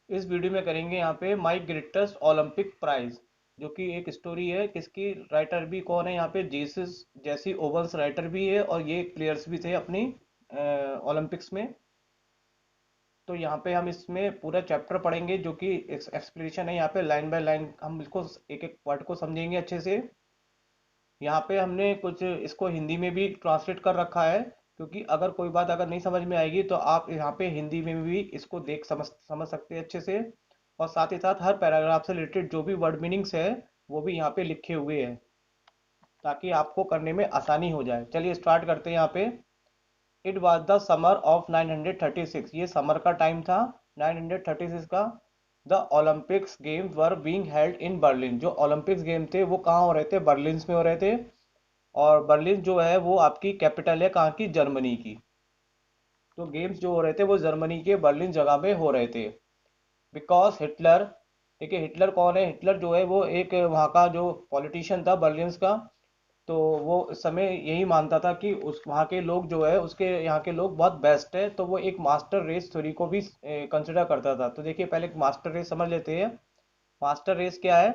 इस वीडियो में करेंगे यहाँ पे माई ग्रेटेस्ट ओलंपिक प्राइज, जो कि एक स्टोरी है। किसकी राइटर भी कौन है यहाँ पे? जेसिस जैसी ओवंस राइटर भी है, और ये प्लेयर्स भी थे अपनी ओलंपिक्स में। तो यहाँ पे हम इसमें पूरा चैप्टर पढ़ेंगे, जो कि एक्सप्लेनेशन है। यहाँ पे लाइन बाय लाइन हम इसको एक एक वर्ड को समझेंगे अच्छे से। यहाँ पे हमने कुछ इसको हिंदी में भी ट्रांसलेट कर रखा है, क्योंकि अगर कोई बात अगर नहीं समझ में आएगी तो आप यहाँ पे हिंदी में भी इसको देख समझ सकते हैं अच्छे से। और साथ ही साथ हर पैराग्राफ से रिलेटेड जो भी वर्ड मीनिंग्स है वो भी यहाँ पे लिखे हुए हैं, ताकि आपको करने में आसानी हो जाए। चलिए स्टार्ट करते हैं यहाँ पे। It was the summer of 936, ये समर का टाइम था 936 का। The Olympics games were being held in Berlin, जो ओलंपिक्स गेम थे वो कहाँ हो रहे थे? बर्लिन में हो रहे थे। और बर्लिन जो है वो आपकी कैपिटल है कहाँ की? जर्मनी की। तो गेम्स जो हो रहे थे वो जर्मनी के बर्लिन जगह में हो रहे थे। बिकॉज हिटलर, देखिए हिटलर कौन है? हिटलर जो है वो एक वहाँ का जो पॉलिटिशियन था बर्लिन का। तो वो इस समय यही मानता था कि उस वहाँ के लोग जो है उसके यहाँ के लोग बहुत बेस्ट है, तो वो एक मास्टर रेस थ्योरी को भी कंसिडर करता था। तो देखिए पहले मास्टर रेस समझ लेते हैं। मास्टर रेस क्या है?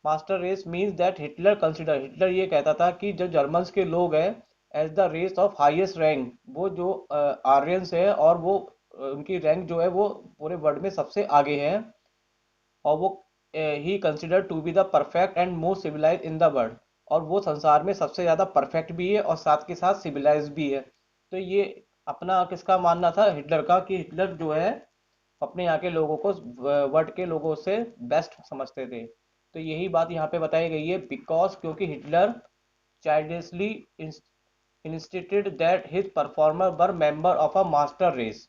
Master race means that Hitler ये कहता था कि जो जर्मन्स के लोग हैं as the race of highest rank, वो जो आर्यंस है, और वो उनकी रैंक जो है वो पूरे वर्ल्ड में सबसे आगे है। और वो ही consider to be the perfect and most civilize in the world. और वो संसार में सबसे ज़्यादा परफेक्ट भी है और साथ के साथ सिविलाइज भी है। तो ये अपना किसका मानना था? हिटलर का, कि हिटलर जो है अपने यहाँ के लोगों को वर्ल्ड के लोगों से बेस्ट समझते थे। तो यही बात यहाँ पे बताई गई है। बिकॉज क्योंकि Hitler childishly insisted that his performer were member of a master race.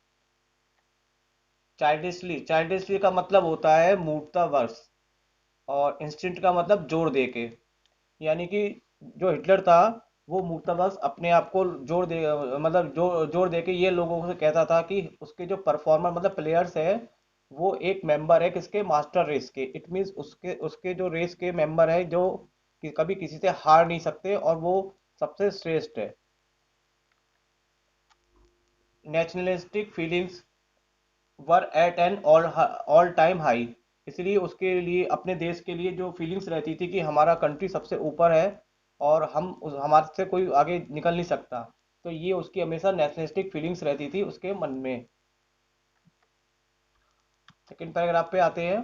Childishly का मतलब होता है मूर्तावर्ष, और इंस्टिंक्ट का मतलब जोर दे के। यानी कि जो हिटलर था वो मूर्तावर्ष अपने आप को जोर दे, मतलब जोर दे के ये लोगों से कहता था कि उसके जो परफॉर्मर मतलब प्लेयर्स है वो एक मेंबर है किसके? मास्टर रेस के। इट मींस उसके उसके जो रेस के मेंबर है जो कि कभी किसी से हार नहीं सकते, और वो सबसे श्रेष्ठ है। Nationalistic feelings were at an all time high, इसलिए उसके लिए अपने देश के लिए जो फीलिंग्स रहती थी कि हमारा कंट्री सबसे ऊपर है और हमारे से कोई आगे निकल नहीं सकता। तो ये उसकी हमेशा नेशनलिस्टिक फीलिंग्स रहती थी उसके मन में। सेकेंड पैराग्राफ पे आते हैं।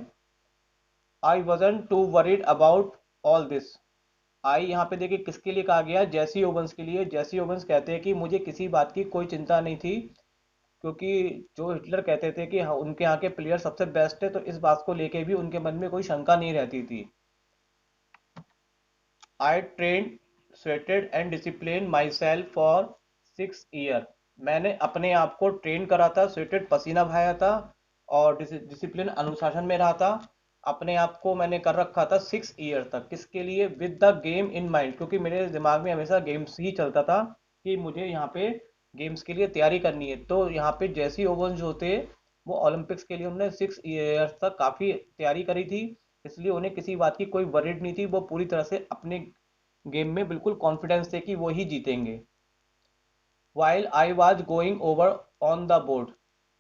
I wasn't too worried about all this. I यहाँ पे देखिए किसके लिए कहा गया? जैसी ओवंस के लिए। जैसी ओवंस कहते हैं कि मुझे किसी बात की कोई चिंता नहीं थी, क्योंकि जो हिटलर कहते थे कि हाँ, उनके यहाँ के प्लेयर सबसे बेस्ट है, तो इस बात को लेके भी उनके मन में कोई शंका नहीं रहती थी। I train sweated and discipline myself for 6 year. मैंने अपने आप को ट्रेन करा था, स्वेटेड पसीना बहाया था, और डिसिप्लिन अनुशासन में रहा था। अपने आप को मैंने कर रखा था 6 ईयर तक। किसके लिए? With the game in mind, क्योंकि मेरे दिमाग में हमेशा गेम्स ही चलता था कि मुझे यहाँ पे गेम्स के लिए तैयारी करनी है। तो यहाँ पे जैसी ओवंस जो थे वो ओलंपिक्स के लिए उन्होंने 6 ईयर्स तक काफ़ी तैयारी करी थी। इसलिए उन्हें किसी बात की कोई वरीड नहीं थी। वो पूरी तरह से अपने गेम में बिल्कुल कॉन्फिडेंस थे कि वो ही जीतेंगे। While I was going over on the board,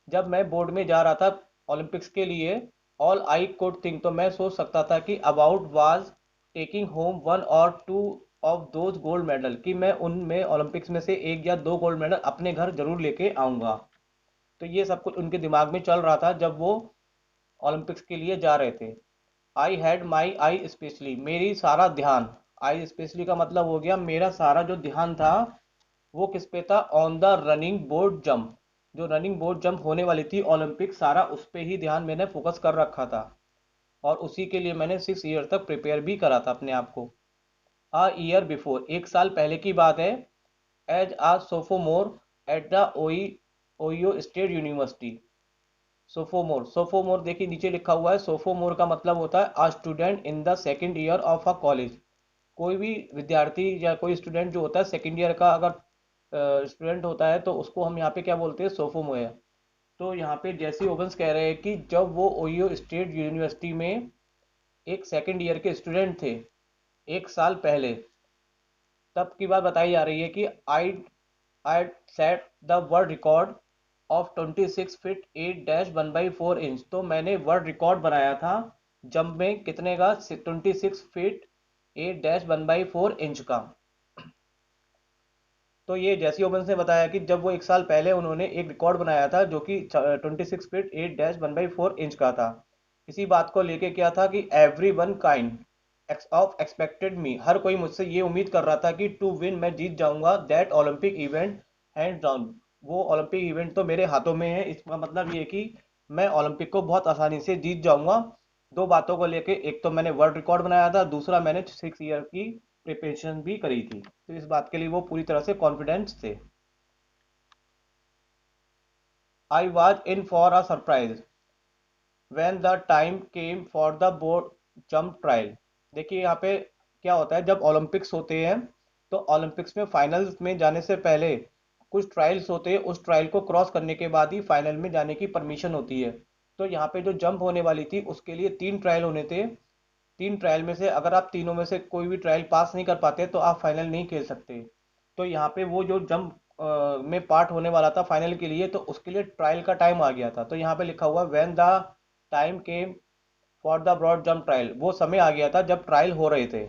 जब मैं बोर्ड में जा रहा था ओलंपिक्स के लिए, ऑल आई कुड थिंक, तो मैं सोच सकता था कि about was taking home one और two of those gold medal, कि मैं उनमें ओलंपिक्स में से एक या दो गोल्ड मेडल अपने घर जरूर लेके आऊंगा। तो ये सब कुछ उनके दिमाग में चल रहा था जब वो ओलंपिक्स के लिए जा रहे थे। I had my I specially, मेरी सारा ध्यान। आई स्पेशली का मतलब हो गया मेरा सारा जो ध्यान था वो किस पे था? On the running board jump. जो रनिंग बोर्ड जंप होने वाली थी ओलंपिक, सारा उस पे ही ध्यान मैंने फोकस कर रखा था। और उसी के लिए मैंने 6 ईयर तक प्रिपेयर भी करा था अपने आप को। अ ईयर बिफोर, एक साल पहले की बात है। As a sophomore at the Ohio State University. Sophomore देखिए नीचे लिखा हुआ है। सोफोमोर का मतलब होता है a student in the second year of a college. कोई भी विद्यार्थी या कोई स्टूडेंट जो होता है सेकेंड ईयर का अगर स्टूडेंट होता है तो उसको हम यहाँ पे क्या बोलते हैं? सोफोमोर। तो यहाँ पे जैसी ओवेंस कह रहे हैं कि जब वो ओयो स्टेट यूनिवर्सिटी में एक सेकेंड ईयर के स्टूडेंट थे एक साल पहले, तब की बात बताई जा रही है कि I I set the world record of 26 feet 8-1/4 inch. तो मैंने वर्ल्ड रिकॉर्ड बनाया था जंप में कितने का, 26 फीट 8-1/4 इंच का। तो ये जेसी ओवंस ने बताया कि जब वो 1 साल पहले उन्होंने एक रिकॉर्ड बनाया था जो कि 26 फीट 8-1/4 इंच का था। इसी बात को लेके क्या था कि everyone kind of expected me, हर कोई मुझसे ये उम्मीद कर रहा था कि टू विन, मैं जीत जाऊंगा that Olympic event hand down, वो ओलंपिक इवेंट तो मेरे हाथों में है। इसका मतलब ये कि मैं ओलंपिक को बहुत आसानी से जीत जाऊंगा। दो बातों को लेके, एक तो मैंने वर्ल्ड रिकॉर्ड बनाया था, दूसरा मैंने 6 ईयर की प्रिपरेशन भी करी थी। तो इस बात के लिए वो पूरी तरह से कॉन्फिडेंस थे। I was in for a surprise when the time came for the board jump trial. देखिए यहाँ पे क्या होता है, जब ओलंपिक्स होते हैं तो ओलंपिक्स में फाइनल्स में जाने से पहले कुछ ट्रायल्स होते हैं, उस ट्रायल को क्रॉस करने के बाद ही फाइनल में जाने की परमिशन होती है। तो यहाँ पे जो जंप होने वाली थी उसके लिए 3 ट्रायल होने थे। 3 ट्रायल में से अगर आप तीनों में से कोई भी ट्रायल पास नहीं कर पाते तो आप फाइनल नहीं खेल सकते। तो यहाँ पे वो जो जंप में पार्ट होने वाला था फाइनल के लिए, तो उसके लिए ट्रायल का टाइम आ गया था। तो यहाँ पे लिखा हुआ when the time came for the broad jump trial, वो समय आ गया था जब ट्रायल हो रहे थे।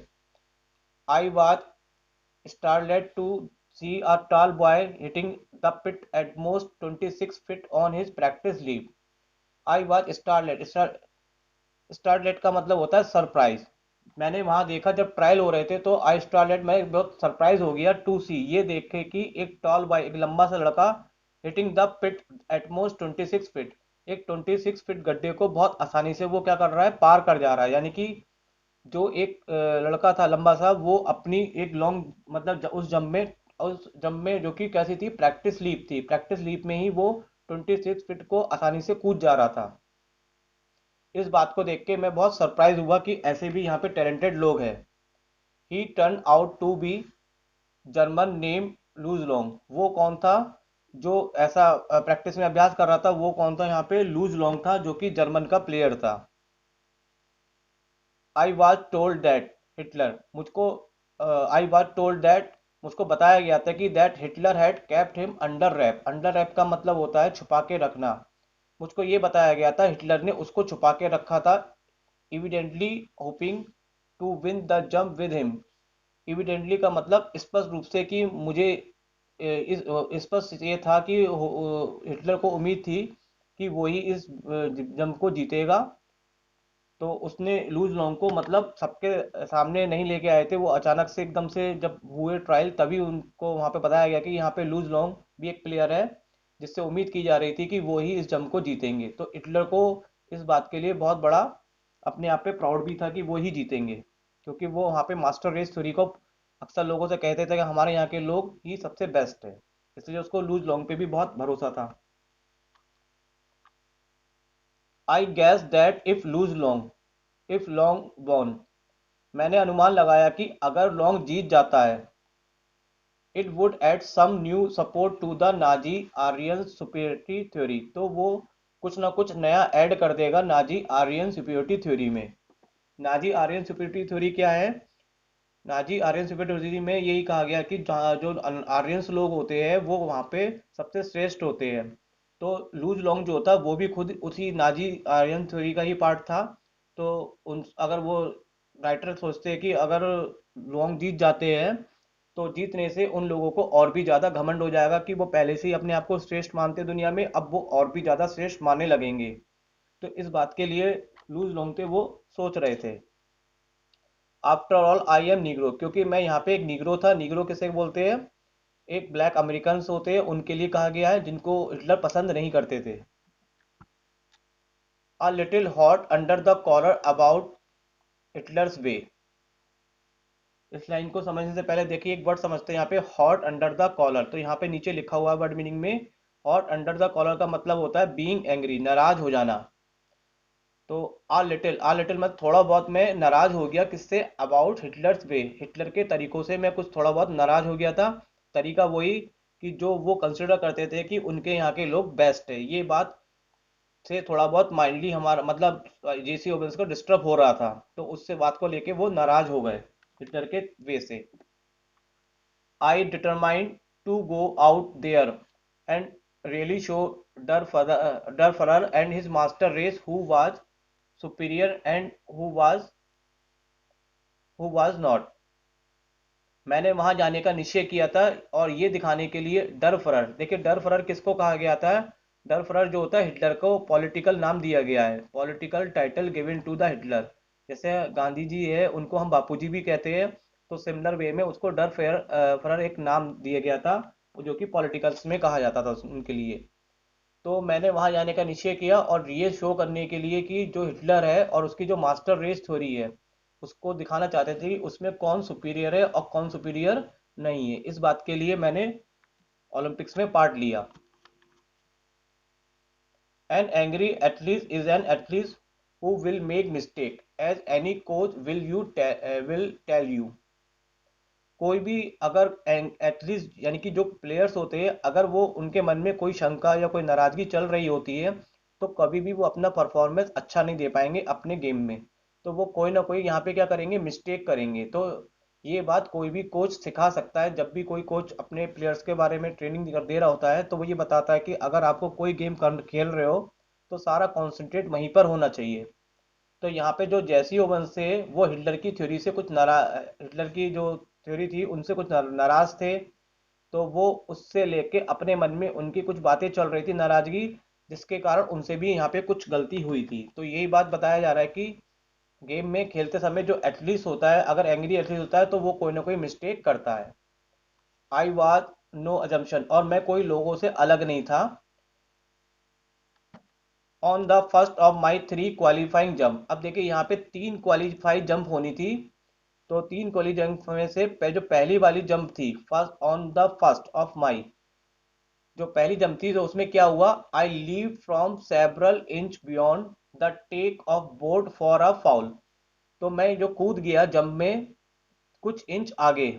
I was startled to see a tall boy hitting the pit at most 26 feet on his practice leap. I was startled। Starlet का मतलब होता है सरप्राइज। मैंने वहां देखा जब ट्रायल हो रहे थे, तो आई स्टारलेट, मैं बहुत सरप्राइज हो गया टू सी, ये देखे कि एक टॉल बॉय, एक लंबा सा लड़का, hitting the pit at most 26 feet, एक 26 फीट गड्ढे को बहुत आसानी से वो क्या कर रहा है, पार कर जा रहा है। यानी कि जो एक लड़का था लंबा सा, वो अपनी एक लॉन्ग मतलब उस जंप में जो कि कैसी थी, प्रैक्टिस लीप थी, प्रैक्टिस लीप में ही वो 26 फीट को आसानी से कूद जा रहा था। इस बात को देख के मैं बहुत सरप्राइज हुआ कि ऐसे भी यहाँ पे टैलेंटेड लोग हैं। He turn out to be German name Luz Long. वो कौन था जो ऐसा प्रैक्टिस में अभ्यास कर रहा था, वो कौन था यहाँ पे, लूज लॉन्ग था, जो कि जर्मन का प्लेयर था। I was told that Hitler, I was told that, मुझको बताया गया था कि that Hitler had kept him under wrap. Under wrap का मतलब होता है छुपा के रखना। मुझको ये बताया गया था हिटलर ने उसको छुपा के रखा था। Evidently hoping to win the jump with him. Evidently का मतलब स्पष्ट रूप से, कि मुझे इस स्पष्ट ये था कि हिटलर को उम्मीद थी कि वो ही इस जंप को जीतेगा। तो उसने लूज लॉन्ग को मतलब सबके सामने नहीं लेके आए थे, वो अचानक से एकदम से जब हुए ट्रायल तभी उनको वहां पे बताया गया कि यहाँ पे लूज लॉन्ग भी एक प्लेयर है जिससे उम्मीद की जा रही थी कि वो ही इस जंप को जीतेंगे। तो हिटलर को इस बात के लिए बहुत बड़ा अपने आप पे प्राउड भी था कि वो ही जीतेंगे, क्योंकि वो वहाँ पे मास्टर रेस थ्योरी को अक्सर लोगों से कहते थे कि हमारे यहाँ के लोग ही सबसे बेस्ट है, इसलिए उसको लूज लॉन्ग पे भी बहुत भरोसा था। I guess that if Long won, मैंने अनुमान लगाया कि अगर लॉन्ग जीत जाता है, it would add some new support to the Nazi Aryan superiority theory, तो वो कुछ ना कुछ नया ऐड कर देगा नाजी आर्यन सुपीरियरिटी थ्योरी में। नाजी आर्यन सुपीरियरिटी थ्योरी क्या है? नाजी आर्यन सुपीरियरिटी थ्योरी में यही कहा गया कि जो आर्यंस लोग होते हैं वो वहाँ पे सबसे श्रेष्ठ होते हैं। तो लूज लॉन्ग जो होता है वो भी खुद उसी नाजी आर्यन थ्योरी का ही पार्ट था। तो उन अगर वो राइटर सोचते हैं कि अगर लॉन्ग जीत जाते हैं तो जीतने से उन लोगों को और भी ज्यादा घमंड हो जाएगा कि वो पहले से ही अपने आप को श्रेष्ठ मानते दुनिया में, अब वो और भी ज्यादा श्रेष्ठ मानने लगेंगे। तो इस बात के लिए लूज लॉन्ग थे वो सोच रहे थे। After all I am Negro, क्योंकि मैं यहाँ पे एक निग्रो था। निग्रो किसे बोलते हैं? एक ब्लैक अमेरिकन होते हैं, उनके लिए कहा गया है जिनको हिटलर पसंद नहीं करते थे। A little hot under the collar about Hitler's way. इस लाइन को समझने से पहले देखिए एक वर्ड समझते हैं यहाँ पे, हॉट अंडर द कॉलर। तो यहाँ पे नीचे लिखा हुआ है वर्ड मीनिंग में, हॉट अंडर द कॉलर का मतलब होता है बीइंग एंग्री, नाराज हो जाना। तो आ लिटिल मतलब थोड़ा बहुत मैं नाराज हो गया, किससे? अबाउट हिटलर्स वे, हिटलर के तरीकों से मैं कुछ थोड़ा बहुत नाराज हो गया था। तरीका वही कि जो वो कंसिडर करते थे कि उनके यहाँ के लोग बेस्ट है, ये बात से थोड़ा बहुत माइंडली हमारा मतलब जेसी ओवेंस को डिस्टर्ब हो रहा था। तो उससे बात को लेके वो नाराज हो गए हिटलर के वे से। I determined to go out there and really show Der Führer and his master race who was superior and who was not. मैंने वहां जाने का निश्चय किया था और ये दिखाने के लिए डर फरर, देखिए डर फरर किसको कहा गया था? डर फरर जो होता है हिटलर को पॉलिटिकल नाम दिया गया है, political title given to the Hitler. जैसे गांधी जी है उनको हम बापूजी भी कहते हैं, तो सिमिलर वे में उसको डर फरर एक नाम दिया गया था, जो कि पॉलिटिकल्स में कहा जाता था उनके लिए। तो मैंने वहां जाने का निश्चय किया और ये शो करने के लिए कि जो हिटलर है और उसकी जो मास्टर रेस थ्योरी है उसको दिखाना चाहते थे कि उसमें कौन सुपीरियर है और कौन सुपीरियर नहीं है। इस बात के लिए मैंने ओलंपिक्स में पार्ट लिया। An angry athlete is an athlete who will make mistake as any coach will tell you. कोई भी अगर एथलीट यानी कि जो प्लेयर्स होते हैं अगर वो उनके मन में कोई शंका या कोई नाराजगी चल रही होती है तो कभी भी वो अपना परफॉर्मेंस अच्छा नहीं दे पाएंगे अपने गेम में। तो वो कोई ना कोई यहाँ पे क्या करेंगे, मिस्टेक करेंगे। तो ये बात कोई भी कोच सिखा सकता है। जब भी कोई कोच अपने प्लेयर्स के बारे में ट्रेनिंग दे रहा होता है तो वो ये बताता है कि अगर आपको कोई गेम खेल रहे हो तो सारा कॉन्सेंट्रेट वहीं पर होना चाहिए। तो यहाँ पे जो जैसी ओवंस थे वो हिटलर की थ्योरी से कुछ हिटलर की जो थ्योरी थी उनसे कुछ नाराज थे। तो वो उससे लेके अपने मन में उनकी कुछ बातें चल रही थी नाराजगी, जिसके कारण उनसे भी यहाँ पे कुछ गलती हुई थी। तो यही बात बताया जा रहा है कि गेम में खेलते समय जो एथलीट होता है अगर एंग्री एथलीट होता है तो वो कोई ना कोई मिस्टेक करता है। आई वाज नो अजम्पशन, और मैं कोई लोगों से अलग नहीं था। On the first of my 3 qualifying jump, अब देखिए यहाँ पे 3 क्वालिफाई जंप होनी थी। तो 3 क्वाली जंप में से जो पहली वाली जंप थी, first on the first of my, जो पहली जंप थी तो उसमें क्या हुआ, I leave from several inch beyond the take off board for a foul. तो मैं जो कूद गया जंप में कुछ इंच आगे,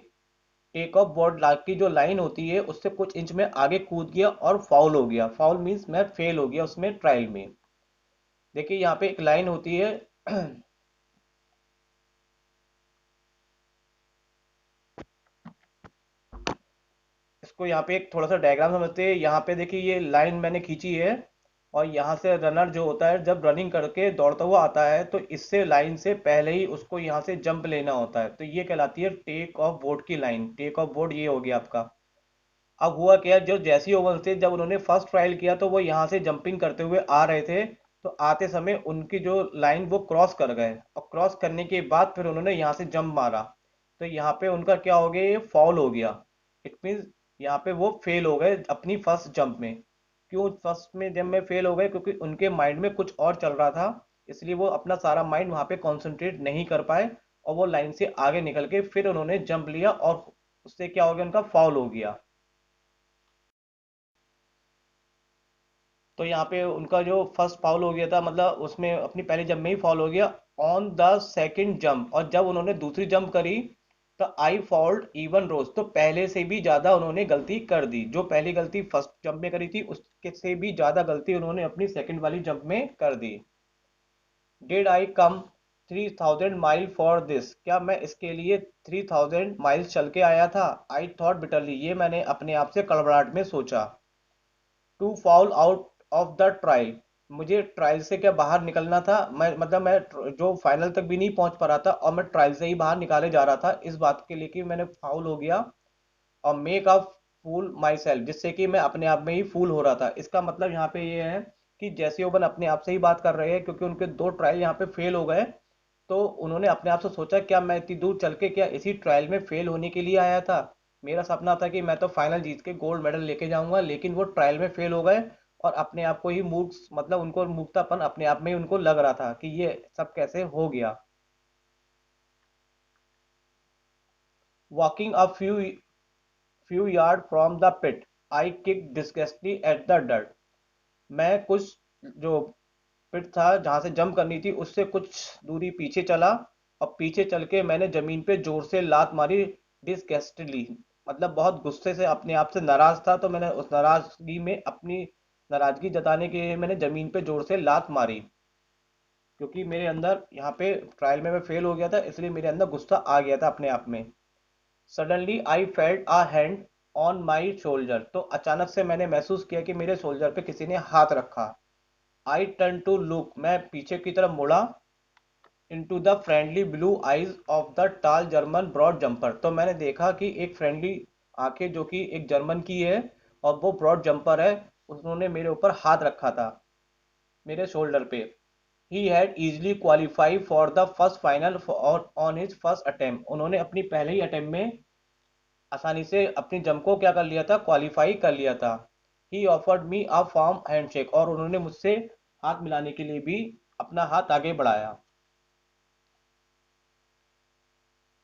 टेक ऑफ बोर्ड की जो लाइन होती है उससे कुछ इंच में आगे कूद गया और फाउल हो गया। फाउल मीन्स मैं फेल हो गया उसमें ट्रायल में। देखिए यहाँ पे एक लाइन होती है इसको यहाँ पे एक थोड़ा सा डायग्राम समझते हैं। यहाँ पे देखिए ये लाइन मैंने खींची है और यहाँ से रनर जो होता है जब रनिंग करके दौड़ता हुआ आता है तो इससे लाइन से पहले ही उसको यहाँ से जंप लेना होता है। तो ये कहलाती है टेक ऑफ बोर्ड की लाइन। टेक ऑफ बोर्ड ये हो गया आपका। अब हुआ क्या, जो जैसी ओवल थे जब उन्होंने फर्स्ट ट्रायल किया तो वो यहाँ से जंपिंग करते हुए आ रहे थे। तो आते समय उनकी जो लाइन वो क्रॉस कर गए और क्रॉस करने के बाद फिर उन्होंने यहाँ से जंप मारा। तो यहाँ पे उनका क्या हो गया, ये फॉल हो गया। इट मीन्स यहाँ पे वो फेल हो गए अपनी फर्स्ट जंप में। क्यों फर्स्ट में जंप में फेल हो गए? क्योंकि उनके माइंड में कुछ और चल रहा था, इसलिए वो अपना सारा माइंड वहाँ पे कॉन्सेंट्रेट नहीं कर पाए और वो लाइन से आगे निकल के फिर उन्होंने जंप लिया और उससे क्या हो गया, उनका फाउल हो गया। तो यहाँ पे उनका जो फर्स्ट फाउल हो गया था, मतलब उसमें अपनी पहली जंप में ही फाउल हो गया। ऑन द सेकंड जंप, और जब उन्होंने दूसरी जंप करी तो आई फॉल्ट इवन रोज, तो पहले से भी ज्यादा उन्होंने गलती कर दी। जो पहली गलती फर्स्ट जंप में करी थी उसके से भी ज्यादा गलती उन्होंने अपनी सेकंड वाली जंप में कर दी। Did I come 3000 mile for this, क्या मैं इसके लिए 3000 माइल्स चल के आया था? आई थॉट बिटरली, ये मैंने अपने आप से कड़वड़ाहट में सोचा। To fall out of the trial, मुझे ट्रायल से क्या बाहर निकलना था। मैं जो फाइनल तक भी नहीं पहुंच पा रहा था और मैं ट्रायल से ही बाहर निकाले जा रहा था इस बात के लिए कि मैंने फाउल हो गया। और make a fool my self, जिससे कि मैं अपने आप में ही फूल हो रहा था। इसका मतलब यहाँ पे ये है कि जैसे ओबन अपने आप से ही बात कर रहे हैं क्योंकि उनके दो ट्रायल यहाँ पे फेल हो गए। तो उन्होंने अपने आप से सोचा क्या मैं इतनी दूर चल के क्या इसी ट्रायल में फेल होने के लिए आया था? मेरा सपना था कि मैं तो फाइनल जीत के गोल्ड मेडल लेके जाऊंगा, लेकिन वो ट्रायल में फेल हो गए। और अपने आप को ही मूर्ख, मतलब उनको मूर्खतापन अपने आप में ही उनको लग रहा था कि ये सब कैसे हो गया। Walking a few yard from the pit, I kick disgustedly at the dirt. मैं कुछ जो पिट था जहां से जंप करनी थी उससे कुछ दूरी पीछे चला और पीछे चल के मैंने जमीन पे जोर से लात मारी। डिसगस्टेडली, मतलब बहुत गुस्से से अपने आप से नाराज था, तो मैंने उस नाराजगी में अपनी नाराजगी जताने के लिए मैंने जमीन पे जोर से लात मारी। क्योंकि मेरे अंदर यहाँ पे ट्रायल में मैं फेल हो गया था, इसलिए मेरे अंदर गुस्सा आ गया था अपने आप में। Suddenly I felt a hand on my shoulder, तो अचानक से मैंने महसूस किया कि मेरे शोल्डर पे किसी ने हाथ रखा। आई टर्न टू लुक, मैं पीछे की तरफ मुड़ा। Into the friendly blue eyes of the टाल जर्मन ब्रॉड जंपर, तो मैंने देखा कि एक फ्रेंडली आंखें जो कि एक जर्मन की है और वो ब्रॉड जंपर है, उन्होंने मेरे ऊपर हाथ रखा था, मेरे शोल्डर पे। He had easily qualify for the first final on his first attempt, उन्होंने अपनी पहले ही अटेम्प्ट में आसानी से अपनी जम को क्या कर लिया था, क्वालिफाई कर लिया था। ही offered me a form handshake, और उन्होंने मुझसे हाथ मिलाने के लिए भी अपना हाथ आगे बढ़ाया।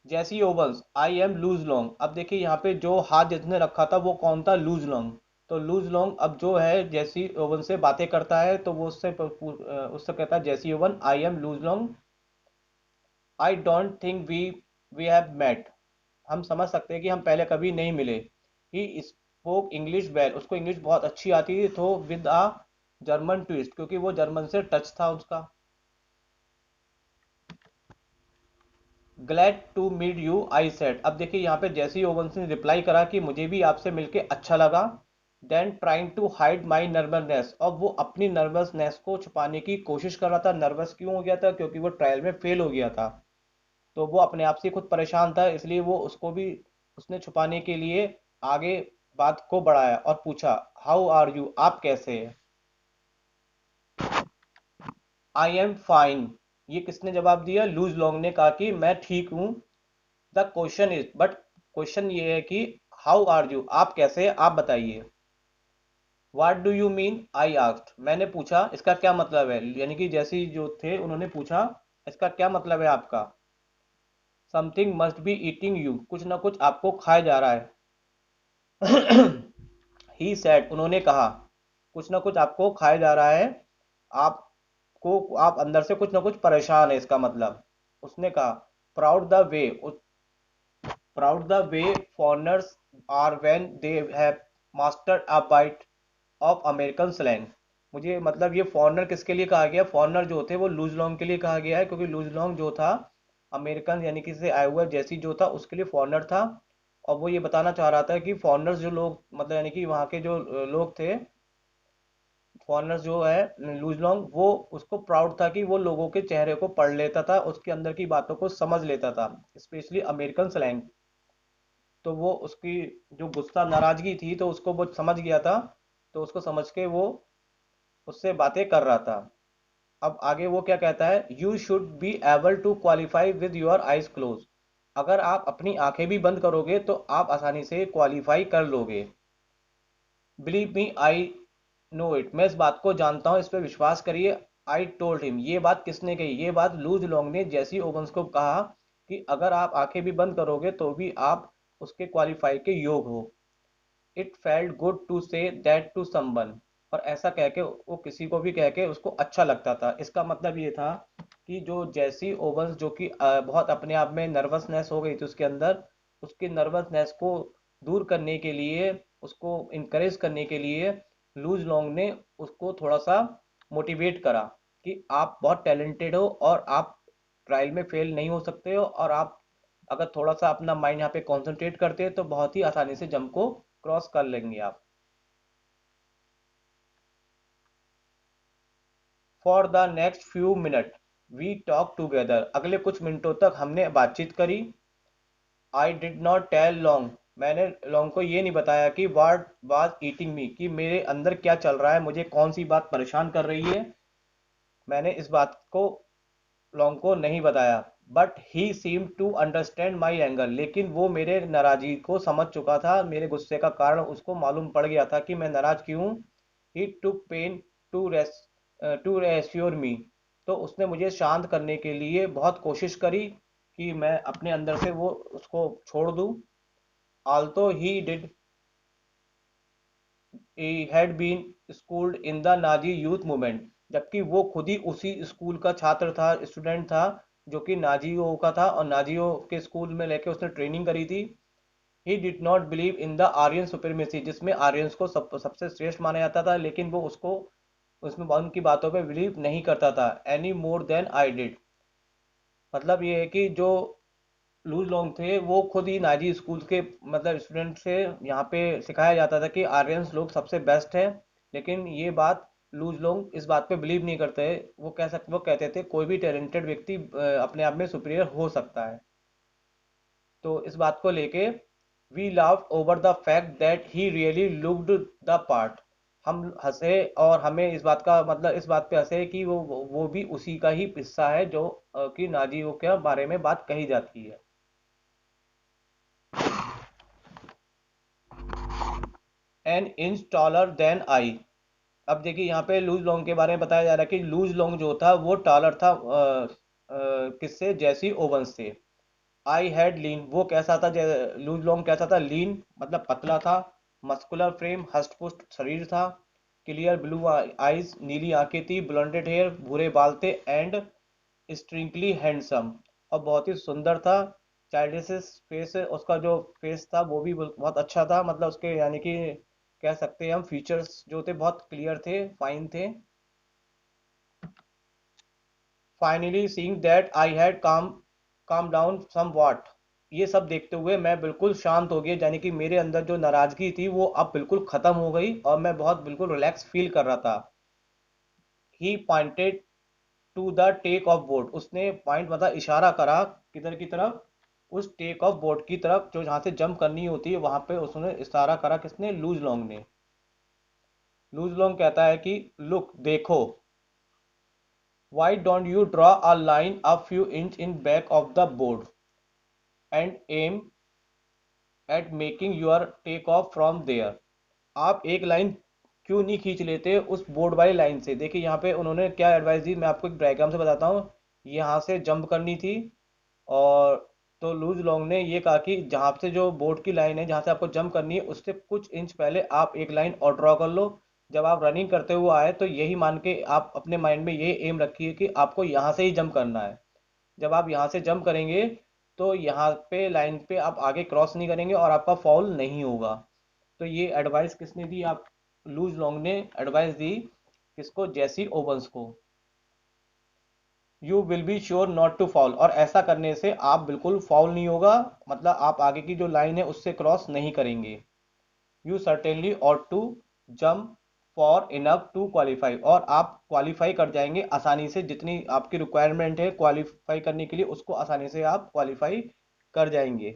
Jesse Owens, I am Luz Long, अब देखिए यहाँ पे जो हाथ जिसने रखा था वो कौन था, लूज लॉन्ग। तो लूज लॉन्ग अब जो है जैसी ओवन से बातें करता है, तो वो उससे कहता है Jesse Owen, I am Luz Long, I don't think we have met, हम समझ सकते हैं कि हम पहले कभी नहीं मिले। ही स्पोक इंग्लिश वेल, उसको इंग्लिश बहुत अच्छी आती थी, तो विद अ जर्मन ट्विस्ट, क्योंकि वो जर्मन से टच था उसका। Glad to meet you I said, अब देखिए यहाँ पे जैसी ओवंस ने रिप्लाई करा कि मुझे भी आपसे मिलके अच्छा लगा। Then trying to hide my nervousness, अब वो अपनी नर्वसनेस को छुपाने की कोशिश कर रहा था। नर्वस क्यों हो गया था, क्योंकि वो ट्रायल में फेल हो गया था, तो वो अपने आप से खुद परेशान था, इसलिए वो उसको भी उसने छुपाने के लिए आगे बात को बढ़ाया और पूछा, हाउ आर यू, आप कैसे हैं। आई एम फाइन, ये किसने जवाब दिया, लूज लॉन्ग ने कहा कि मैं ठीक हूँ। The question is, but question ये है कि हाउ आर यू, आप कैसे हैं, आप बताइए। What do you mean, I asked, मैंने पूछा इसका क्या मतलब है, यानी कि जैसी जो थे उन्होंने पूछा इसका क्या मतलब है आपका। Something must be eating you, कुछ ना कुछ आपको खाया जा रहा है। ही सेड, उन्होंने कहा कुछ ना कुछ आपको खाया जा रहा है, आपको आप अंदर से कुछ ना कुछ परेशान है, इसका मतलब। उसने कहा, proud the way, proud the way foreigners are when they have mastered a bite of American slang, मुझे मतलब ये फॉरनर किसके लिए कहा गया, फॉरनर जो थे वो लूज लॉन्ग के लिए कहा गया है, क्योंकि लूज लॉन्ग जो था अमेरिकन यानी कि से आया हुआ जैसी जो था उसके लिए फॉरनर था। और वो ये बताना चाह रहा था कि फॉरनर्स जो लोग मतलब यानी कि वहाँ के जो लोग थे, फॉरनर्स जो है लूज लॉन्ग, वो उसको प्राउड था कि वो लोगों के चेहरे को पढ़ लेता था, उसके अंदर की बातों को समझ लेता था, स्पेशली अमेरिकन स्लैंग। तो वो उसकी जो गुस्सा नाराजगी थी तो उसको वो समझ गया था, तो उसको समझ के वो उससे बातें कर रहा था। अब आगे वो क्या कहता है, you should be able to qualify with your eyes close, अगर आप अपनी आंखें भी बंद करोगे तो आप आसानी से क्वालिफाई कर लोगे। Believe me I know it, मैं इस बात को जानता हूँ, इस पर विश्वास करिए। आई टोल्ड हिम, ये बात किसने कही, ये बात लूज लॉन्ग ने जेसी ओवंस को कहा कि अगर आप आंखें भी बंद करोगे तो भी आप उसके क्वालिफाई के योग हो। It felt good to say that to someone, और ऐसा कह के वो किसी को भी कह के उसको अच्छा लगता था। इसका मतलब ये था कि जो जैसी ओवंस जो कि बहुत अपने आप में नर्वसनेस हो गई थी उसके अंदर, उसकी नर्वसनेस को दूर करने के लिए, उसको इनकरेज करने के लिए लूज लॉन्ग ने उसको थोड़ा सा मोटिवेट करा कि आप बहुत टैलेंटेड हो और आप ट्रायल में फेल नहीं हो सकते हो, और आप अगर थोड़ा सा अपना माइंड यहाँ पे कंसंट्रेट करते हैं तो बहुत ही आसानी से जंप को क्रॉस कर लेंगे आप। For the next few minute we talk together, अगले कुछ मिनटों तक हमने बातचीत करी। I did not tell Long, मैंने लॉन्ग को ये नहीं बताया कि वाट वाज ईटिंग मी, कि मेरे अंदर क्या चल रहा है, मुझे कौन सी बात परेशान कर रही है, मैंने इस बात को लॉन्ग को नहीं बताया। But he seem to understand my anger, लेकिन वो मेरे नाराजगी को समझ चुका था, मेरे गुस्से का कारण उसको मालूम पड़ गया था कि मैं नाराज क्यों हूँ। ही टुक पेन टू टू रेस्योर मी, तो उसने मुझे शांत करने के लिए बहुत कोशिश करी कि मैं अपने अंदर से वो उसको छोड़ दूं। Although he did had been schooled in the Nazi youth movement, जबकि वो खुद ही उसी स्कूल का छात्र था, स्टूडेंट था, जो कि नाजियों का था और नाजियों के स्कूल में लेके उसने ट्रेनिंग करी थी। He did not believe in the Aryan supremacy, जिसमें आर्यंस को सबसे श्रेष्ठ माना जाता था, लेकिन वो उसको उसमें उनकी बातों पे बिलीव नहीं करता था, any more than I did. मतलब ये है कि जो लूज लोंग थे वो खुद ही नाजी स्कूल के मतलब स्टूडेंट से यहाँ पे सिखाया जाता था कि आर्यंस लोग सबसे बेस्ट है। लेकिन ये बात लूज लोंग इस बात पे बिलीव नहीं करते। वो कहते थे कोई भी टैलेंटेड व्यक्ति अपने आप में सुपीरियर हो सकता है। तो इस बात को लेके we laughed over the fact that he really looked the part. हम हंसे और हमें इस बात का मतलब इस बात पे हंसे कि वो भी उसी का ही हिस्सा है जो कि नाजियों के बारे में बात कही जाती है। An inch taller than I. अब देखिए यहाँ पे लूज लॉन्ग के बारे में बताया जा रहा है कि लूज लॉन्ग जो था वो टॉलर था किससे, जैसी ओवंस से। आई हैड लीन, वो कैसा था, लूज लॉन्ग कैसा था, लीन मतलब पतला था। मस्कुलर फ्रेम, हष्ट पुष्ट शरीर था। क्लियर ब्लू आईज, नीली आंखें थी। ब्लॉन्डेड हेयर, भूरे बाल थे। एंड स्ट्रिंकली हैंडसम, और बहुत ही सुंदर था। चाइल्डिश फेस, उसका जो फेस था वो भी बहुत अच्छा था, मतलब उसके यानी कि कह सकते हैं हम फीचर्स जो थे बहुत क्लियर थे, फाइन थे। Finally seeing that I had calm down somewhat, ये सब देखते हुए मैं बिल्कुल शांत हो गया, यानी कि मेरे अंदर जो नाराजगी थी वो अब बिल्कुल खत्म हो गई और मैं बहुत बिल्कुल रिलैक्स फील कर रहा था। He pointed to the take off board, उसने पॉइंट मतलब इशारा करा किधर की तरफ, उस टेक ऑफ बोट की तरफ जो जहाँ से जंप करनी होती है वहां पे उसने इशारा करा, किसने, लूज लॉन्ग ने। लूज लॉन्ग कहता है कि लुक देखो, why don't you draw a line a few inch in back of the board and aim at making your take off from there. आप एक लाइन क्यों नहीं खींच लेते उस बोर्ड वाली लाइन से। देखिए यहाँ पे उन्होंने क्या एडवाइस दी, मैं आपको एक डायग्राम से बताता हूँ। यहाँ से जंप करनी थी, और तो लूज लॉन्ग ने ये कहा कि जहाँ से जो बोर्ड की लाइन है जहाँ से आपको जंप करनी है उससे कुछ इंच पहले आप एक लाइन और ड्रॉ कर लो। जब आप रनिंग करते हुए आए तो यही मान के आप अपने माइंड में ये एम रखिए कि आपको यहाँ से ही जंप करना है। जब आप यहाँ से जंप करेंगे तो यहाँ पे लाइन पे आप आगे क्रॉस नहीं करेंगे और आपका फॉल नहीं होगा। तो ये एडवाइस किसने दी, आप लूज लॉन्ग ने एडवाइस दी, किसको, जैसी ओवंस को। You will be sure not to fall, और ऐसा करने से आप बिल्कुल फॉल नहीं होगा, मतलब आप आगे की जो लाइन है उससे क्रॉस नहीं करेंगे। You certainly ought to jump for enough to qualify, और आप क्वालिफाई कर जाएंगे आसानी से, जितनी आपकी रिक्वायरमेंट है क्वालिफाई करने के लिए उसको आसानी से आप क्वालिफाई कर जाएंगे।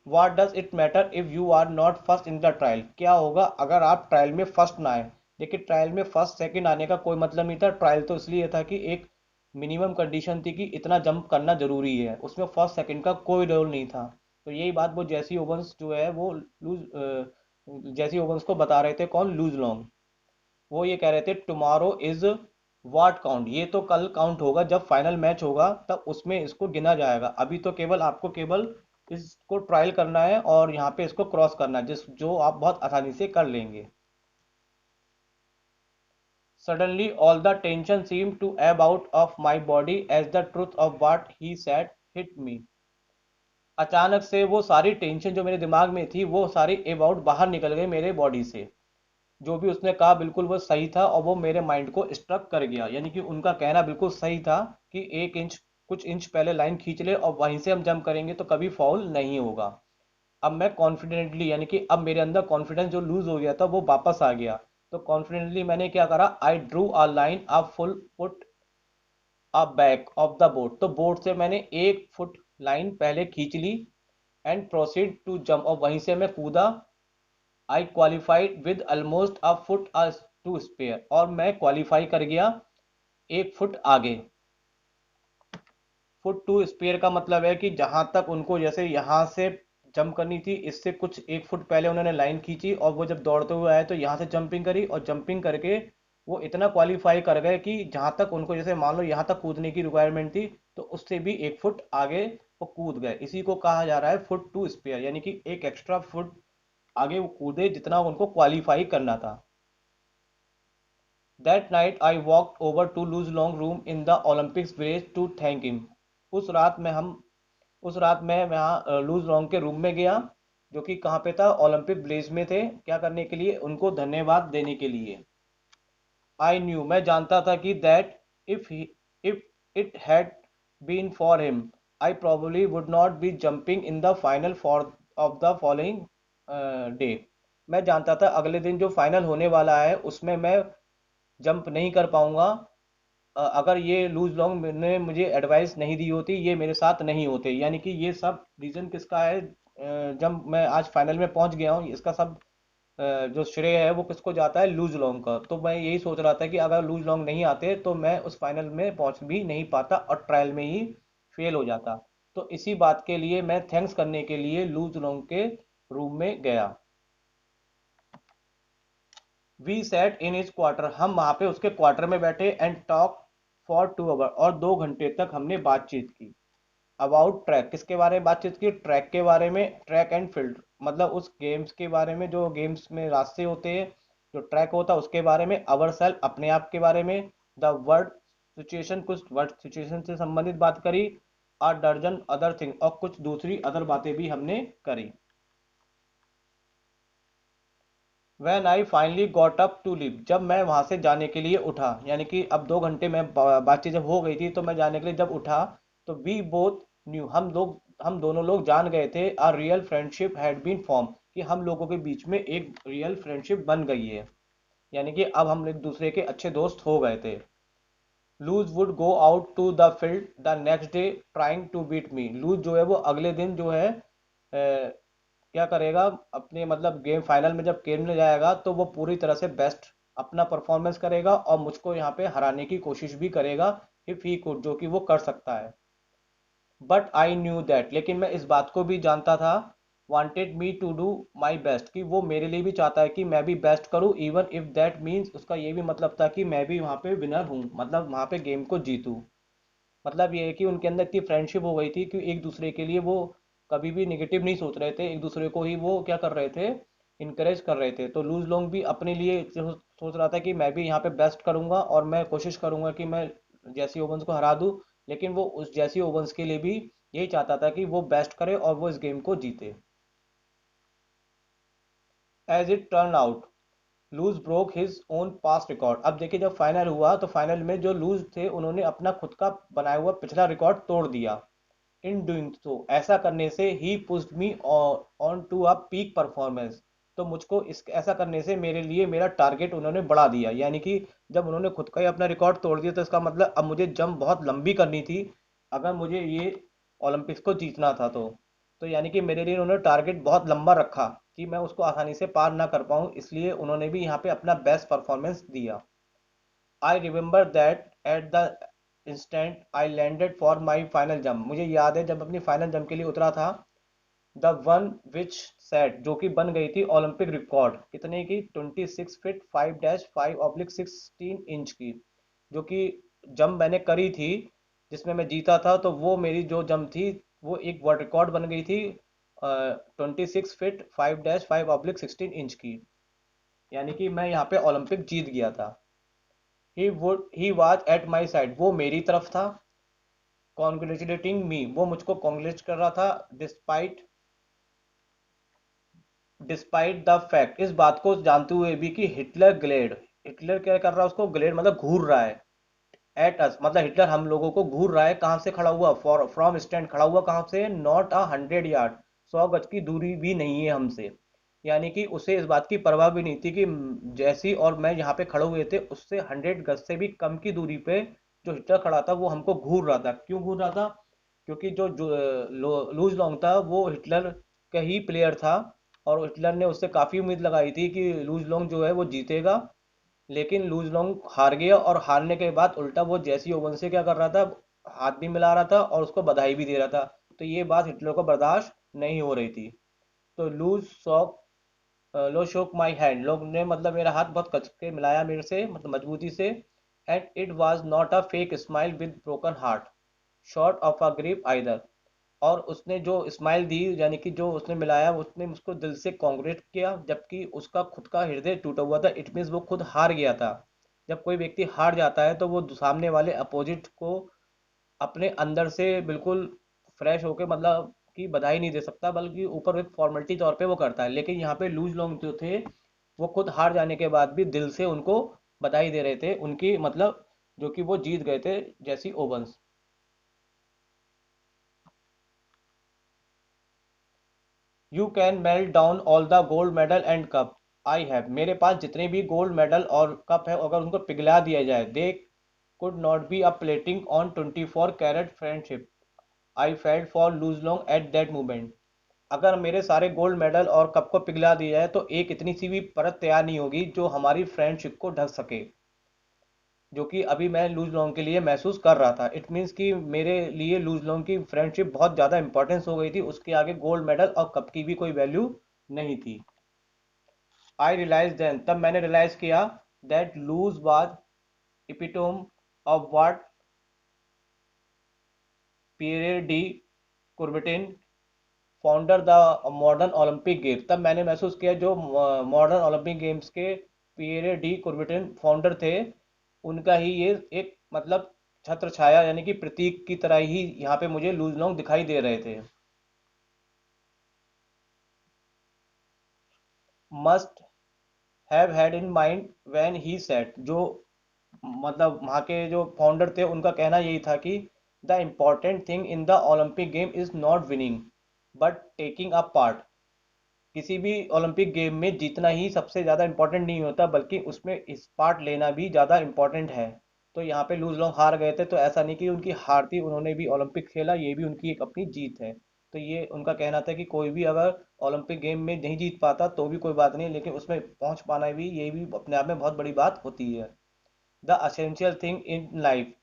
What does it matter if you are not first in the trial, क्या होगा अगर आप ट्रायल में फर्स्ट ना आए। देखिए ट्रायल में फर्स्ट सेकंड आने का कोई मतलब नहीं था, ट्रायल तो इसलिए था कि एक मिनिमम कंडीशन थी कि इतना जंप करना जरूरी है, उसमें फर्स्ट सेकंड का कोई रोल नहीं था। तो यही बात वो जैसी ओवंस जो है वो जैसी ओवंस को बता रहे थे, कौन, लूज लॉन्ग। वो ये कह रहे थे टुमारो इज व्हाट काउंट, ये तो कल काउंट होगा जब फाइनल मैच होगा तब उसमें इसको गिना जाएगा, अभी तो केवल आपको केवल इसको ट्रायल करना है और यहाँ पे इसको क्रॉस करना है, जिस जो आप बहुत आसानी से कर लेंगे। Suddenly all the tension seem to ebb out of my body as the truth of what he said hit me. अचानक से वो सारी टेंशन जो मेरे दिमाग में थी वो सारी एब आउट बाहर निकल गई मेरे बॉडी से। जो भी उसने कहा बिल्कुल वो सही था और वो मेरे माइंड को स्ट्रक कर गया, यानी कि उनका कहना बिल्कुल सही था कि एक इंच कुछ इंच पहले लाइन खींच ले और वहीं से हम जंप करेंगे तो कभी फॉल नहीं होगा। अब मैं कॉन्फिडेंटली, यानी कि अब मेरे अंदर कॉन्फिडेंस जो लूज हो गया था वो वापस आ गया। तो कॉन्फिडेंटली मैंने क्या करा, I drew a line a full foot a back of the board, तो बोर्ड से मैंने 1 फुट लाइन पहले खींच ली। एंड प्रोसीड टू जंप, और वहीं से मैं कूदा। I qualified with almost a foot to spare, और मैं क्वालिफाई कर गया 1 फुट आगे। फुट टू स्पेयर का मतलब है कि जहां तक उनको जैसे यहाँ से जंप करनी थी इससे कुछ 1 फुट पहले उन्होंने लाइन खींची और वो जब दौड़ते हुए आए तो यहाँ से जंपिंग करी और जंपिंग करके वो इतना क्वालिफाई कर गए कि जहां तक उनको जैसे मान लो यहाँ तक कूदने की रिक्वायरमेंट थी तो उससे भी 1 फुट आगे वो कूद गए। इसी को कहा जा रहा है फुट टू स्पेयर, यानी कि एक एक्स्ट्रा फुट आगे वो कूदे जितना उनको क्वालिफाई करना था। That night I walked over to Luz Long room in the Olympics village to thank him. उस रात में हम उस रात मैं वहाँ लूज लॉन्ग के रूम में गया, जो कि कहाँ पे था, ओलंपिक विलेज में थे, क्या करने के लिए, उनको धन्यवाद देने के लिए। आई न्यू, मैं जानता था कि that if if it had been for him, I probably would not be jumping in the final for of the following day। मैं जानता था अगले दिन जो फाइनल होने वाला है उसमें मैं जंप नहीं कर पाऊंगा। अगर ये लूज लॉन्ग ने मुझे एडवाइस नहीं दी होती, ये मेरे साथ नहीं होते। यानी कि ये सब रीजन किसका है, जब मैं आज फाइनल में पहुंच गया हूँ, इसका सब जो श्रेय है वो किसको जाता है, लूज लॉन्ग का। तो मैं यही सोच रहा था कि अगर लूज लॉन्ग नहीं आते तो मैं उस फाइनल में पहुंच भी नहीं पाता और ट्रायल में ही फेल हो जाता। तो इसी बात के लिए मैं थैंक्स करने के लिए लूज लॉन्ग के रूम में गया। We set in his quarter, हम वहां पे उसके क्वार्टर में बैठे एंड टॉक फॉर 2 आवर, और 2 घंटे तक हमने बातचीत की। अबाउट ट्रैक, किसके बारे में बातचीत की, ट्रैक के बारे में, ट्रैक एंड फील्ड, मतलब उस गेम्स के बारे में जो गेम्स में रास्ते होते हैं, जो ट्रैक होता है उसके बारे में, अवर सेल्फ अपने आप के बारे में, द वर्ड सिचुएशन, कुछ वर्ड सिचुएशन से संबंधित बात करी, और दर्जन अदर थिंग, और कुछ दूसरी अदर बातें भी हमने करी। When I finally got up to leave, जब मैं वहां से जाने के लिए उठा, यानी कि अब 2 घंटे में बातचीत जब हो गई थी तो मैं जाने के लिए जब उठा, तो वी बोथ न्यू, हम दोनों लोग जान गए थे, our real friendship had been form, कि हम लोगों के बीच में एक रियल फ्रेंडशिप बन गई है। यानी कि अब हम एक दूसरे के अच्छे दोस्त हो गए थे। Luz would go out to the field the next day trying to beat me, Luz जो है वो अगले दिन जो है क्या करेगा, अपने मतलब गेम फाइनल में जब खेलने जाएगा तो वो पूरी तरह से बेस्ट अपना परफॉर्मेंस करेगा और मुझको यहाँ पे हराने की कोशिश भी करेगा, इफ ही कुड, जो कि वो कर सकता है। बट आई न्यू दैट, लेकिन मैं इस बात को भी जानता था, wanted me to do my best, कि वो मेरे लिए भी चाहता है कि मैं भी बेस्ट करूं, इवन इफ दैट मीन्स, उसका ये भी मतलब था कि मैं भी वहाँ पे विनर हूँ, मतलब वहाँ पे गेम को जीतूं। मतलब ये है कि उनके अंदर इतनी फ्रेंडशिप हो गई थी कि एक दूसरे के लिए वो कभी भी निगेटिव नहीं सोच रहे थे, एक दूसरे को ही वो क्या कर रहे थे, इनकरेज कर रहे थे। तो लूज लोंग भी अपने लिए सोच रहा था कि मैं भी यहाँ पे बेस्ट करूंगा और मैं कोशिश करूंगा कि मैं जैसी ओवंस को हरा दूं, लेकिन वो उस जैसी ओवंस के लिए भी यही चाहता था कि वो बेस्ट करे और वो इस गेम को जीते। As it turn out, Luz broke his own past record. अब देखिए जब फाइनल हुआ तो फाइनल में जो लूज थे उन्होंने अपना खुद का बनाया हुआ पिछला रिकॉर्ड तोड़ दिया। इन डूइंग सो, ऐसा करने से ही pushed me on to a peak performance, तो मुझको इस ऐसा करने से मेरे लिए मेरा टारगेट उन्होंने बढ़ा दिया। यानी कि जब उन्होंने खुद का ही अपना रिकॉर्ड तोड़ दिया तो इसका मतलब अब मुझे जंप बहुत लंबी करनी थी, अगर मुझे ये ओलंपिक्स को जीतना था। तो यानी कि मेरे लिए उन्होंने टारगेट बहुत लंबा रखा कि मैं उसको आसानी से पार ना कर पाऊँ, इसलिए उन्होंने भी यहाँ पे अपना बेस्ट परफॉर्मेंस दिया। I remember that at the instant I landed for my final jump, मुझे याद है जब अपनी फाइनल जंप के लिए उतरा था, द वन विच सेट, जो कि बन गई थी ओलंपिक रिकॉर्ड, कितने की, 26 फीट 5-5/16 इंच की, जो कि जंप मैंने करी थी जिसमें मैं जीता था। तो वो मेरी जो जंप थी वो एक वर्ल्ड रिकॉर्ड बन गई थी 26 फीट 5-5/16 इंच की। यानी कि मैं यहाँ पे ओलंपिक जीत गया था। He was at my side, वो मेरी तरफ था। कॉन्ग्रेचुलेटिंग मी, वो मुझको कॉन्ग्रेच कर रहा था। डिस्पाइट डिस्पाइट द फैक्ट, इस बात को जानते हुए भी कि हिटलर ग्लेड, हिटलर क्या कर रहा है, उसको ग्लेड मतलब घूर रहा है, एट अस मतलब हिटलर हम लोगों को घूर रहा है, कहाँ से खड़ा हुआ, फॉर फ्रॉम स्टैंड, खड़ा हुआ कहाँ से, नॉट 100 यार्ड, 100 गज की दूरी भी नहीं है हमसे। यानी कि उसे इस बात की परवाह भी नहीं थी कि जैसी और मैं यहाँ पे खड़े हुए थे उससे 100 गज से भी कम की दूरी पे जो हिटलर खड़ा था वो हमको घूर रहा था। क्यों घूर रहा था, क्योंकि जो लूज लॉन्ग था वो हिटलर का ही प्लेयर था, और हिटलर ने उससे काफ़ी उम्मीद लगाई थी कि लूज लॉन्ग जो है वो जीतेगा। लेकिन लूज लॉन्ग हार गया, और हारने के बाद उल्टा वो जैसी ओवन से क्या कर रहा था, हाथ भी मिला रहा था और उसको बधाई भी दे रहा था। तो ये बात हिटलर को बर्दाश्त नहीं हो रही थी। तो लूज शॉक लो शोक माई हैंड, लोग ने मतलब मेरा हाथ बहुत कस के मिलाया मेरे से, मतलब मजबूती से। And it was not a fake smile with broken heart short of a grip either, और उसने जो स्माइल दी, यानी कि जो उसने मिलाया, उसने मुझको दिल से कॉन्ग्रेट किया, जबकि उसका खुद का हृदय टूटा हुआ था। इट मीन्स वो खुद हार गया था। जब कोई व्यक्ति हार जाता है तो वो सामने वाले अपोजिट को अपने अंदर से बिल्कुल फ्रेश होके मतलब कि बधाई नहीं दे सकता, बल्कि ऊपर एक फॉर्मेलिटी तौर पे वो करता है। लेकिन यहाँ पे लूज लोग जो थे वो खुद हार जाने के बाद भी दिल से उनको बधाई दे रहे थे, उनकी मतलब जो कि वो जीत गए थे Jesse Owens. You can melt down all the gold medal and cup I have, मेरे पास जितने भी गोल्ड मेडल और कप है अगर उनको पिघला दिया जाए, they could not be a plating on 24 carat friendship I felt for Luz Long at that moment. अगर मेरे सारे गोल्ड मेडल और कप को पिघला दिया जाए तो एक इतनी सी भी परत तैयार नहीं होगी जो हमारी फ्रेंडशिप को ढक सके, जो कि अभी मैं लूज लॉन्ग के लिए महसूस कर रहा था। इट मीन्स कि मेरे लिए लूज लॉन्ग की फ्रेंडशिप बहुत ज़्यादा इंपॉर्टेंस हो गई थी, उसके आगे गोल्ड मेडल और कप की भी कोई वैल्यू नहीं थी। आई रियलाइज देन, तब मैंने रियलाइज किया that Luz was epitome of what Pierre de Coubertin founder the modern Olympic game, तब मैंने महसूस किया जो मॉडर्न ओलंपिक गेम्स के पियरे डी कुर्बिटिन फाउंडर थे, उनका ही ये एक मतलब छत्र छाया यानी कि प्रतीक की तरह ही यहाँ पे मुझे लूज लॉन्ग दिखाई दे रहे थे। Must have had in mind when he said, जो मतलब वहाँ के जो फाउंडर थे उनका कहना यही था कि the important thing in the Olympic game is not winning but taking a part. किसी भी ओलंपिक गेम में जीतना ही सबसे ज़्यादा इंपॉर्टेंट नहीं होता, बल्कि उसमें इस पार्ट लेना भी ज़्यादा इंपॉर्टेंट है। तो यहाँ पे लूज लोग हार गए थे, तो ऐसा नहीं कि उनकी हार थी, उन्होंने भी ओलंपिक खेला, ये भी उनकी एक अपनी जीत है। तो ये उनका कहना था कि कोई भी अगर ओलंपिक गेम में नहीं जीत पाता तो भी कोई बात नहीं, लेकिन उसमें पहुंच पाना भी ये भी अपने आप में बहुत बड़ी बात होती है। The essential thing in life,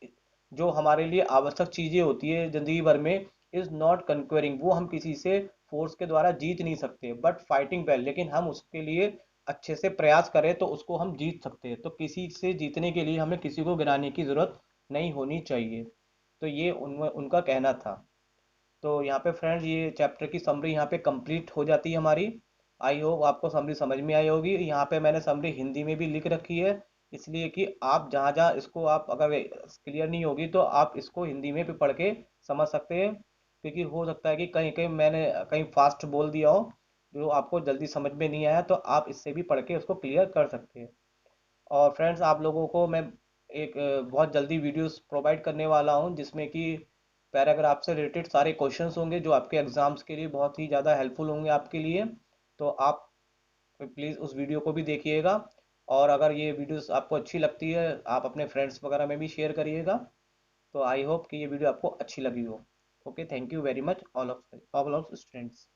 जो हमारे लिए आवश्यक चीज़ें होती है ज़िंदगी भर में, इज़ नॉट कंक्वेरिंग, वो हम किसी से फोर्स के द्वारा जीत नहीं सकते, बट फाइटिंग वेल, लेकिन हम उसके लिए अच्छे से प्रयास करें तो उसको हम जीत सकते हैं। तो किसी से जीतने के लिए हमें किसी को गिराने की ज़रूरत नहीं होनी चाहिए। तो ये उनका कहना था। तो यहाँ पे फ्रेंड्स ये चैप्टर की समरी यहाँ पे कंप्लीट हो जाती है हमारी। आई होप आपको समरी समझ में आई होगी। यहाँ पे मैंने समरी हिंदी में भी लिख रखी है, इसलिए कि आप जहाँ जहाँ इसको आप अगर क्लियर नहीं होगी तो आप इसको हिंदी में भी पढ़ के समझ सकते हैं, क्योंकि हो सकता है कि कहीं कहीं मैंने कहीं फास्ट बोल दिया हो जो आपको जल्दी समझ में नहीं आया, तो आप इससे भी पढ़ के उसको क्लियर कर सकते हैं। और फ्रेंड्स आप लोगों को मैं एक बहुत जल्दी वीडियोस प्रोवाइड करने वाला हूं जिसमें कि पैराग्राफ से रिलेटेड सारे क्वेश्चंस होंगे जो आपके एग्जाम्स के लिए बहुत ही ज़्यादा हेल्पफुल होंगे आपके लिए। तो आप प्लीज़ उस वीडियो को भी देखिएगा, और अगर ये वीडियोस आपको अच्छी लगती है आप अपने फ्रेंड्स वगैरह में भी शेयर करिएगा। तो आई होप कि ये वीडियो आपको अच्छी लगी हो। Okay, thank you very much all of students.